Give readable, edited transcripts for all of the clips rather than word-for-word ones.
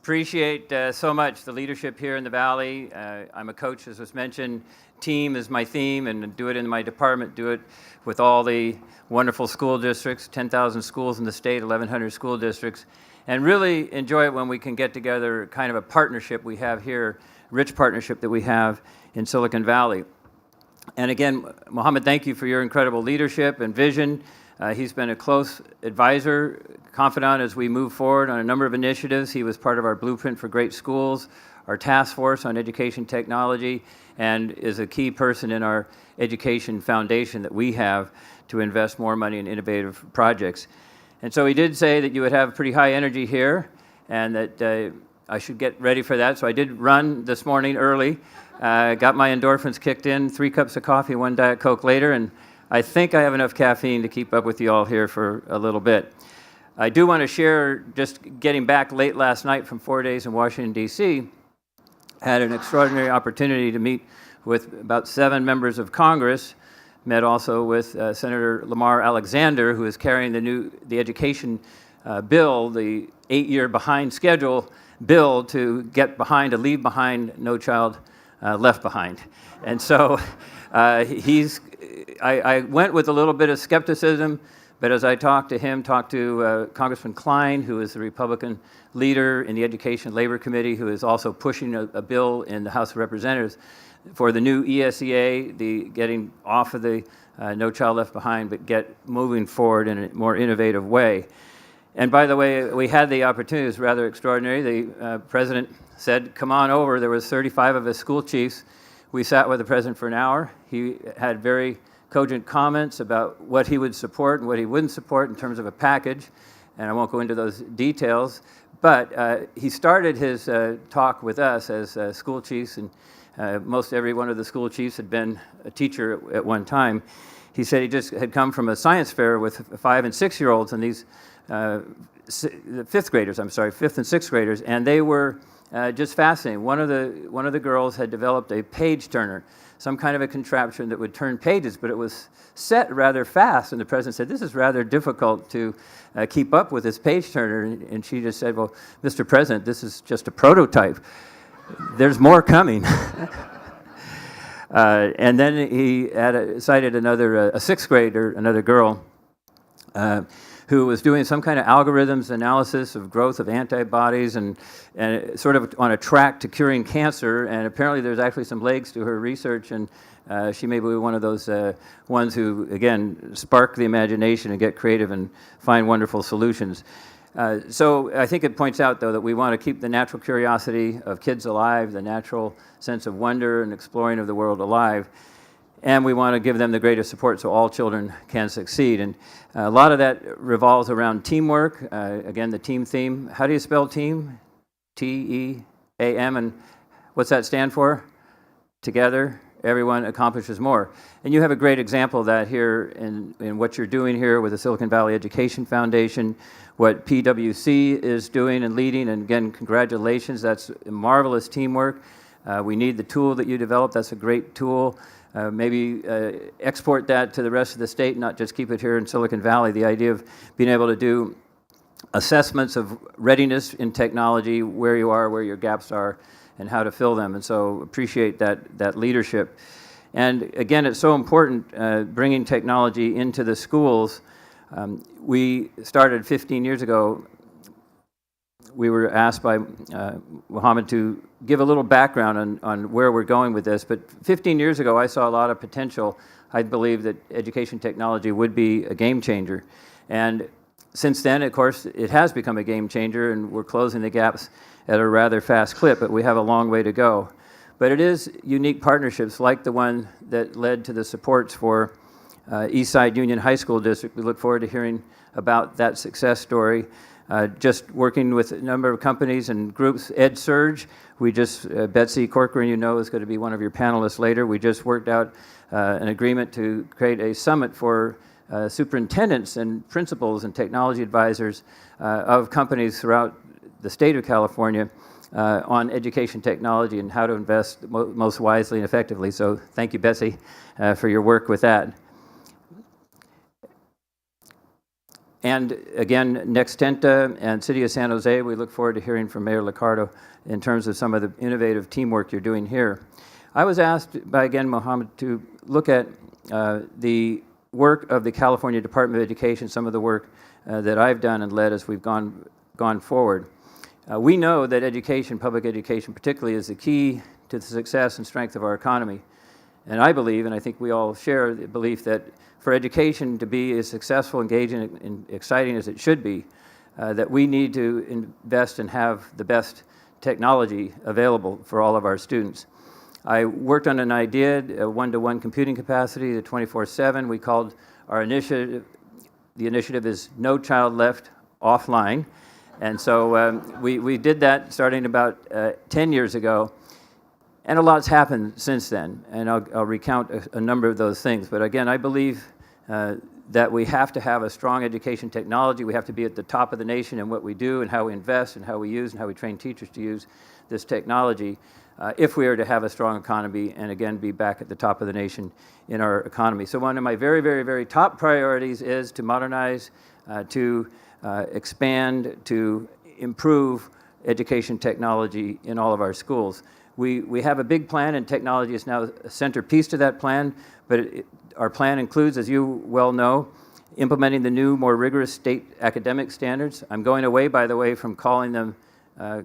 Appreciate so much the leadership here in the Valley. I'm a coach, as was mentioned. Team is my theme, and do it in my department, do it with all the wonderful school districts, 10,000 schools in the state, 1,100 school districts, and really enjoy it when we can get together, kind of a partnership we have here, rich partnership that we have in Silicon Valley. And again, Mohammed, thank you for your incredible leadership and vision. He's been a close advisor, confidant as we move forward on a number of initiatives. He was part of our Blueprint for Great Schools, our task force on education technology, and is a key person in our education foundation that we have to invest more money in innovative projects. And so he did say that you would have pretty high energy here, and that I should get ready for that. So I did run this morning early, got my endorphins kicked in, 3 cups of coffee, 1 Diet Coke later, and I think I have enough caffeine to keep up with you all here for a little bit. I do want to share, just getting back late last night from 4 days in Washington, D.C., had an extraordinary opportunity to meet with about 7 members of Congress, met also with Senator Lamar Alexander, who is carrying the education bill, the 8-year behind schedule bill to get behind, to leave behind No Child Left Behind. And so I went with a little bit of skepticism, but as I talked to Congressman Klein, who is the Republican leader in the Education Labor Committee, who is also pushing a bill in the House of Representatives for the new ESEA, the getting off of the No Child Left Behind, but get moving forward in a more innovative way. And by the way, we had the opportunity, it was rather extraordinary. The president said, come on over. There was 35 of us school chiefs. We sat with the president for an hour. He had very cogent comments about what he would support and what he wouldn't support in terms of a package, and I won't go into those details, but he started his talk with us as school chiefs, and most every one of the school chiefs had been a teacher at one time. He said he just had come from a science fair with 5- and 6-year-olds, and these fifth and 6th graders, and they were just fascinating. One of the girls had developed a page turner, some kind of a contraption that would turn pages, but it was set rather fast. And the president said, this is rather difficult to keep up with this page turner. And she just said, well, Mr. President, this is just a prototype. There's more coming. And then he cited a 6th grader, another girl, who was doing some kind of algorithms analysis of growth of antibodies and sort of on a track to curing cancer. And apparently there's actually some legs to her research, and she may be one of those ones who, again, spark the imagination and get creative and find wonderful solutions. So I think it points out, though, that we want to keep the natural curiosity of kids alive, the natural sense of wonder and exploring of the world alive. And we want to give them the greatest support so all children can succeed. And a lot of that revolves around teamwork. Again, the team theme. How do you spell team? T-E-A-M. And what's that stand for? Together, everyone accomplishes more. And you have a great example of that here in what you're doing here with the Silicon Valley Education Foundation, what PwC is doing and leading. And again, congratulations. That's marvelous teamwork. We need the tool that you developed. That's a great tool. Maybe export that to the rest of the state, not just keep it here in Silicon Valley. The idea of being able to do assessments of readiness in technology, where you are, where your gaps are, and how to fill them. And so appreciate that leadership. And again, it's so important bringing technology into the schools. We started 15 years ago. We were asked by Mohammed to give a little background on where we're going with this. But 15 years ago, I saw a lot of potential. I believe that education technology would be a game changer. And since then, of course, it has become a game changer, and we're closing the gaps at a rather fast clip, but we have a long way to go. But it is unique partnerships like the one that led to the supports for Eastside Union High School District. We look forward to hearing about that success story. Just working with a number of companies and groups. EdSurge, we just, Betsy Corcoran, you know, is going to be one of your panelists later. We just worked out an agreement to create a summit for superintendents and principals and technology advisors of companies throughout the state of California on education technology and how to invest most wisely and effectively. So thank you, Betsy, for your work with that. And again, Nextenta and City of San Jose, we look forward to hearing from Mayor Liccardo in terms of some of the innovative teamwork you're doing here. I was asked by, again, Mohammed, to look at the work of the California Department of Education, some of the work that I've done and led as we've gone forward. We know that education, public education particularly, is the key to the success and strength of our economy. And I believe, and I think we all share the belief, that for education to be as successful, engaging, and exciting as it should be, that we need to invest and have the best technology available for all of our students. I worked on an idea, a one-to-one computing capacity, the 24/7. We called our initiative, the initiative is No Child Left Offline. And so we did that starting about 10 years ago. And a lot's happened since then, and I'll recount a number of those things. But again, I believe that we have to have a strong education technology. We have to be at the top of the nation in what we do and how we invest and how we use and how we train teachers to use this technology if we are to have a strong economy and, again, be back at the top of the nation in our economy. So one of my very, very, very top priorities is to modernize, to expand, to improve education technology in all of our schools. We have a big plan, and technology is now a centerpiece to that plan, but our plan includes, as you well know, implementing the new, more rigorous state academic standards. I'm going away, by the way, from calling them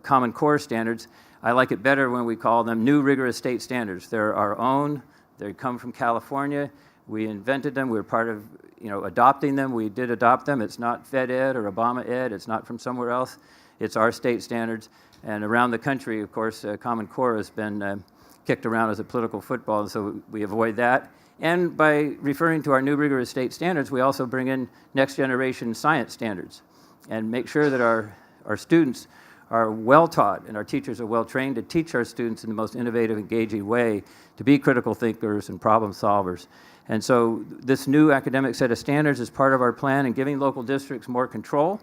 Common Core standards. I like it better when we call them new rigorous state standards. They're our own. They come from California. We invented them. We were part of, adopting them. We did adopt them. It's not Fed Ed or Obama Ed. It's not from somewhere else. It's our state standards. And around the country, of course, Common Core has been kicked around as a political football, and so we avoid that. And by referring to our new rigorous state standards, we also bring in next generation science standards and make sure that our students are well taught and our teachers are well trained to teach our students in the most innovative, engaging way to be critical thinkers and problem solvers. And so this new academic set of standards is part of our plan in giving local districts more control.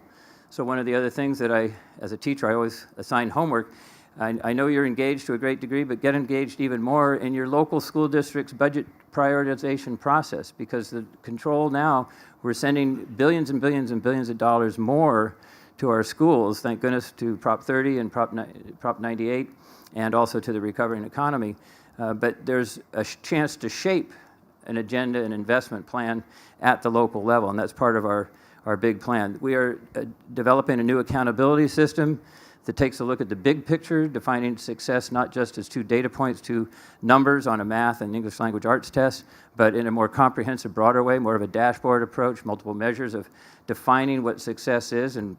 So one of the other things that as a teacher, I always assign homework. I know you're engaged to a great degree, but get engaged even more in your local school district's budget prioritization process, because the control now, we're sending billions and billions and billions of dollars more to our schools, thank goodness, to Prop 30 and Prop 98, and also to the recovering economy. But there's a chance to shape an agenda and investment plan at the local level, and that's part of our big plan. We are developing a new accountability system that takes a look at the big picture, defining success not just as 2 data points, 2 numbers on a math and English language arts test, but in a more comprehensive, broader way, more of a dashboard approach, multiple measures of defining what success is and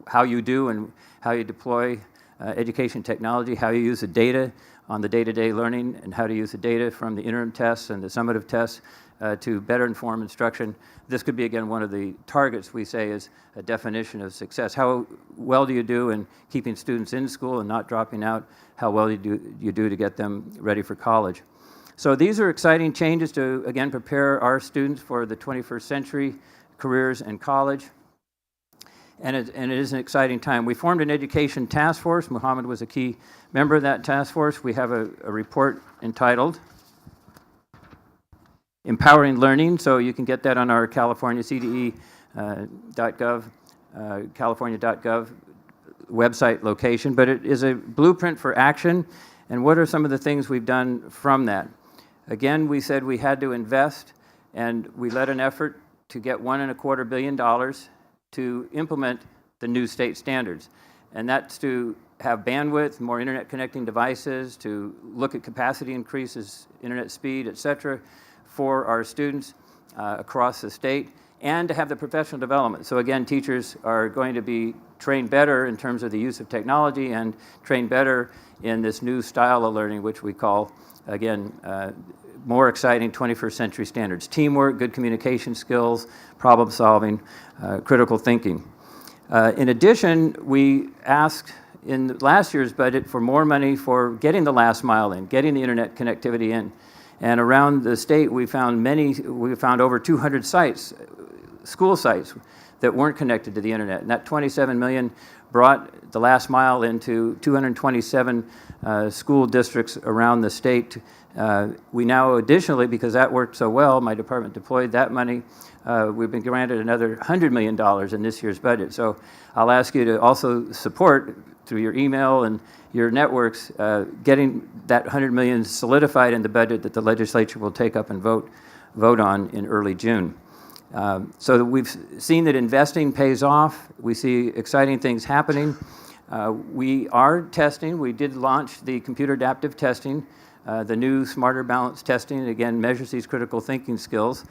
how you do and how you deploy education technology, how you use the data on the day-to-day learning, and how to use the data from the interim tests and the summative tests to better inform instruction. This could be, again, one of the targets we say is a definition of success. How well do you do in keeping students in school and not dropping out? How well you do to get them ready for college? So these are exciting changes to, again, prepare our students for the 21st century, careers and college. And it is an exciting time. We formed an education task force. Mohammed was a key member of that task force. We have a report entitled Empowering Learning, so you can get that on our California CDE.gov, California.gov website location. But it is a blueprint for action, and what are some of the things we've done from that? Again, we said we had to invest, and we led an effort to get $1.25 billion to implement the new state standards. And that's to have bandwidth, more internet connecting devices, to look at capacity increases, internet speed, et cetera, for our students across the state, and to have the professional development. So again, teachers are going to be trained better in terms of the use of technology and trained better in this new style of learning, which we call, again, more exciting 21st century standards. Teamwork, good communication skills, problem solving, critical thinking. In addition, we asked in last year's budget for more money for getting the last mile in, getting the internet connectivity in. And around the state, we found over 200 sites school sites that weren't connected to the internet. And that 27 million brought the last mile into 227 school districts around the state. We now additionally, because that worked so well, my department deployed that money. We've been granted another $100 million in this year's budget. So I'll ask you to also support through your email and your networks, getting that $100 million solidified in the budget that the legislature will take up and vote on in early June. So we've seen that investing pays off. We see exciting things happening. We are testing. We did launch the computer adaptive testing, the new Smarter Balance testing, again, measures these critical thinking skills.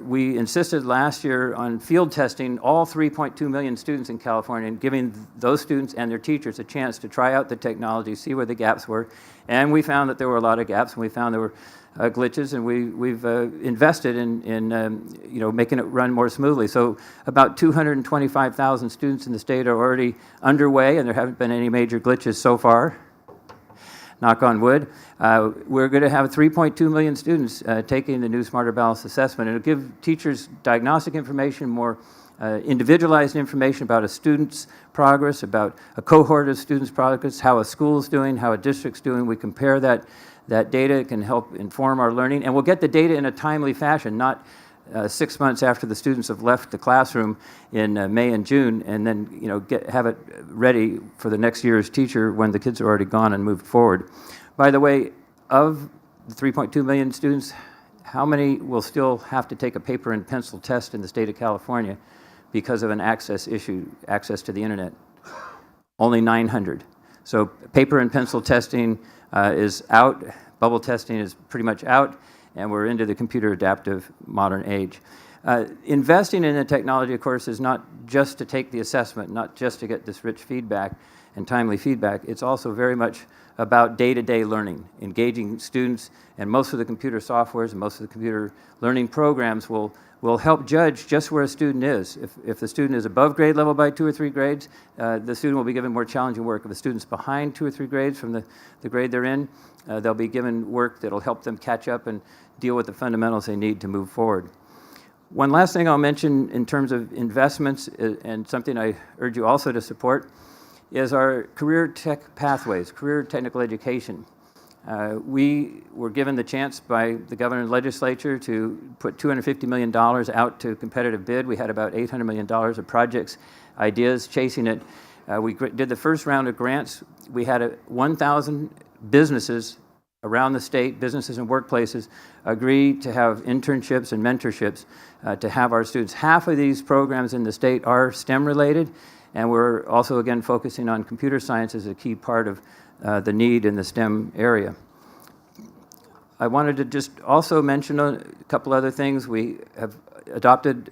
We insisted last year on field testing all 3.2 million students in California and giving those students and their teachers a chance to try out the technology, see where the gaps were. And we found that there were a lot of gaps, and we found there were glitches, and we've invested in making it run more smoothly. So about 225,000 students in the state are already underway, and there haven't been any major glitches so far. Knock on wood. We're going to have 3.2 million students taking the new Smarter Balance assessment. It'll give teachers diagnostic information, more individualized information about a student's progress, about a cohort of students' progress, how a school's doing, how a district's doing. We compare that data. It can help inform our learning, and we'll get the data in a timely fashion, not 6 months after the students have left the classroom in May and June, and then have it ready for the next year's teacher when the kids are already gone and moved forward. By the way, of the 3.2 million students, how many will still have to take a paper and pencil test in the state of California because of an access issue, access to the internet? Only 900. So paper and pencil testing is out, bubble testing is pretty much out, and we're into the computer adaptive modern age. Investing in the technology, of course, is not just to take the assessment, not just to get this rich feedback and timely feedback. It's also very much about day-to-day learning, engaging students, and most of the computer softwares and most of the computer learning programs will help judge just where a student is. If the student is above grade level by 2 or 3 grades, the student will be given more challenging work. If the student's behind 2 or 3 grades from the grade they're in, they'll be given work that'll help them catch up and deal with the fundamentals they need to move forward. One last thing I'll mention in terms of investments, and something I urge you also to support, is our career tech pathways, career technical education. We were given the chance by the governor and legislature to put $250 million out to competitive bid. We had about $800 million of projects, ideas chasing it. We did the first round of grants. We had 1,000 businesses around the state, businesses and workplaces, agree to have internships and mentorships to have our students. Half of these programs in the state are STEM related, and we're also, again, focusing on computer science as a key part of the need in the STEM area. I wanted to just also mention a couple other things. We have adopted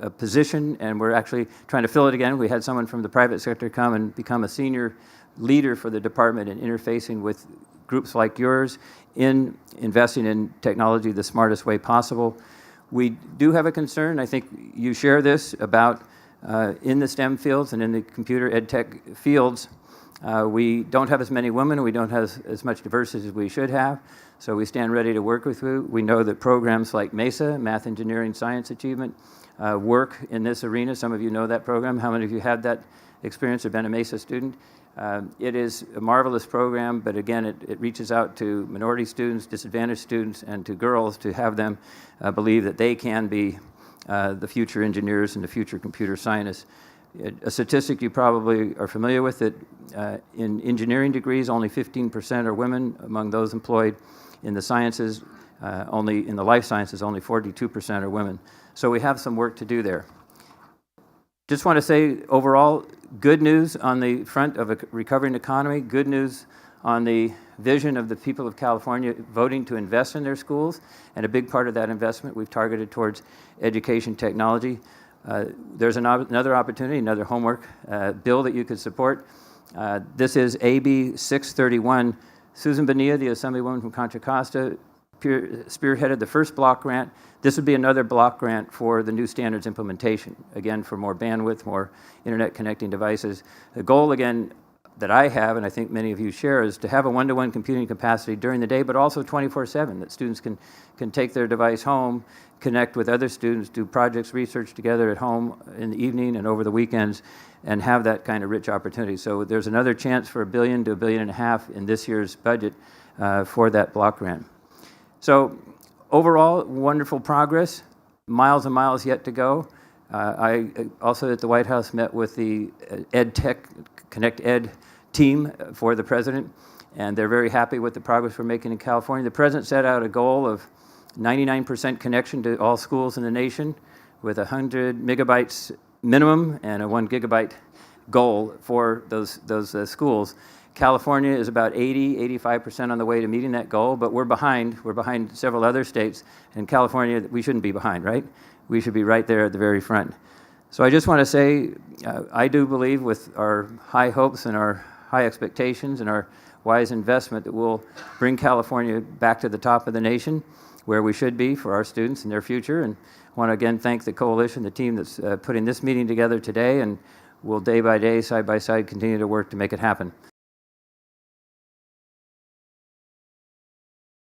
a position, and we're actually trying to fill it again. We had someone from the private sector come and become a senior leader for the department in interfacing with groups like yours in investing in technology the smartest way possible. We do have a concern, I think you share this, about in the STEM fields and in the computer EdTech fields, we don't have as many women, we don't have as much diversity as we should have, so we stand ready to work with you. We know that programs like MESA, Math, Engineering, Science Achievement, work in this arena. Some of you know that program. How many of you had that experience or been a MESA student? It is a marvelous program, but again, it reaches out to minority students, disadvantaged students, and to girls to have them believe that they can be the future engineers and the future computer scientists. A statistic you probably are familiar with, that in engineering degrees, only 15% are women. Among those employed in the sciences, only in the life sciences, only 42% are women. So we have some work to do there. Just want to say, overall, good news on the front of a recovering economy, good news on the vision of the people of California voting to invest in their schools, and a big part of that investment we've targeted towards education technology. There's another opportunity, another homework bill that you could support. This is AB 631. Susan Bonilla, the Assemblywoman from Contra Costa, spearheaded the first block grant. This would be another block grant for the new standards implementation, again, for more bandwidth, more internet connecting devices. The goal, again, that I have, and I think many of you share, is to have a one-to-one computing capacity during the day, but also 24/7, that students can take their device home, connect with other students, do projects, research together at home in the evening and over the weekends, and have that kind of rich opportunity. So there's another chance for $1 billion to $1.5 billion in this year's budget for that block grant. So overall, wonderful progress, miles and miles yet to go. I also at the White House met with the EdTech Connect Ed team for the president, and they're very happy with the progress we're making in California. The president set out a goal of 99% connection to all schools in the nation with 100 megabytes minimum and a 1 gigabyte goal for those schools. California is about 85% on the way to meeting that goal, but we're behind. We're behind several other states. In California, we shouldn't be behind, right? We should be right there at the very front. So I just want to say, I do believe with our high hopes and our high expectations and our wise investment that we'll bring California back to the top of the nation, where we should be for our students and their future. And I want to again thank the coalition, the team that's putting this meeting together today, and we'll day by day, side by side, continue to work to make it happen.